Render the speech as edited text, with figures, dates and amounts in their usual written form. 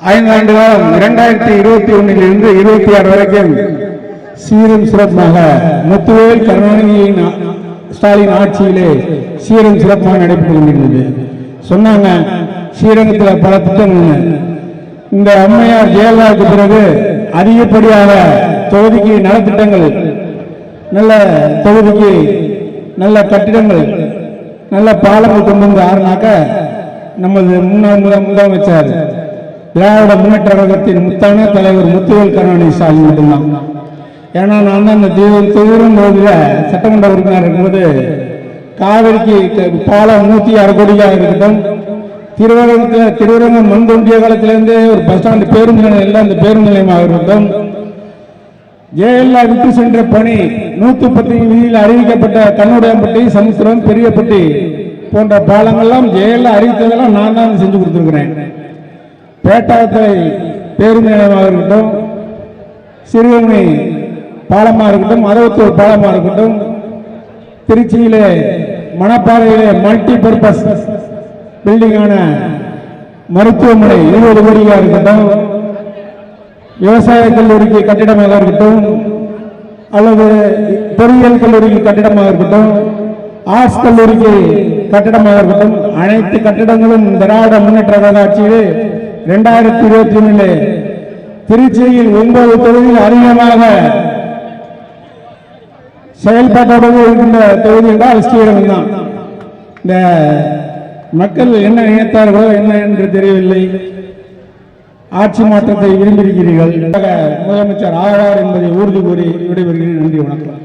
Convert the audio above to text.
5 ஆண்டு காலம் 2021 26 வரைக்கும் சீரும் சிறப்பாக முத்துவேல் கருணாநிதியின் ஸ்டாலின் ஆட்சியிலே சீரும் சிறப்பாக நடைபெற்று கொண்டிருந்தது. சொன்னாங்க ஸ்ரீரங்கத்தில் பல திட்டங்கள். இந்த அம்மையார் ஜெயலலிதாவுக்கு பிறகு அதிகப்படியாக தொகுதிக்கு நலத்திட்டங்கள், நல்ல தொகுதிக்கு நல்ல கட்டிடங்கள், நல்ல பாலங்கள் கொண்டு வந்து ஆறுனாக்க நமது முன்னாள் முதலமைச்சர் திராவிட முன்னேற்ற கழகத்தின் முத்தான தலைவர் முத்துவேல் கருணாநிதி ஸ்டாலின் மட்டும்தான். ஏன்னா நான் தான் இந்த தூரம் பகுதியில் சட்டமன்ற உறுப்பினர் இருக்கும்போது காவிரிக்கு பாலம் 106 கோடியாக இருக்கட்டும், திருவரங்கம் மண் தோன்றிய காலத்திலிருந்து ஒரு பஸ் ஸ்டாண்டு பேருந்து நிலையம் எல்லாம் இந்த பேருந்து நிலையமாக இருக்கட்டும், ஜெயலலிதா விட்டு சென்ற பணி 110 விதியில் அறிவிக்கப்பட்ட கண்ணுடையம்பட்டி, சமுத்திரம், பெரியப்பட்டி போன்ற பாலங்கள்லாம் ஜெயலலிதா அறிவித்ததெல்லாம் நான் தான் செஞ்சு கொடுத்துருக்கிறேன். பேட்டாத்துறை பேருந்து நிலையமாக இருக்கட்டும், சிறுவங்கை பாலமாக இருக்கட்டும், அரவத்தூர் பாலமாக இருக்கட்டும், திருச்சியிலே மணப்பாறையிலே மல்டி பர்பஸ் பில்டிங்கான மருத்துவமனை 20 கோடியாக இருக்கட்டும், விவசாய கல்லூரிக்கு கட்டிடமாக இருக்கட்டும், அல்லது பொறியியல் கல்லூரிக்கு கட்டிடமாக இருக்கட்டும், ஆர்ட்ஸ் கல்லூரிக்கு கட்டிடமாக இருக்கட்டும், அனைத்து கட்டிடங்களும் திராவிட முன்னேற்ற கழக ஆட்சியிலே 2021 திருச்சியில் 9 தொகுதியில் அதிகமாக செயல்பாட்டோடு இருக்கின்ற தொகுதி என்றால் ஸ்ரீரங்கம் தான். இந்த மக்கள் என்ன நினைத்தார்களோ என்ன என்று தெரியவில்லை. ஆட்சி மாற்றத்தை விரும்பியிருக்கிறீர்கள். முதலமைச்சர் ஆவார் என்பதை உறுதி கூறி விடைபெறுகிறேன். நன்றி, வணக்கம்.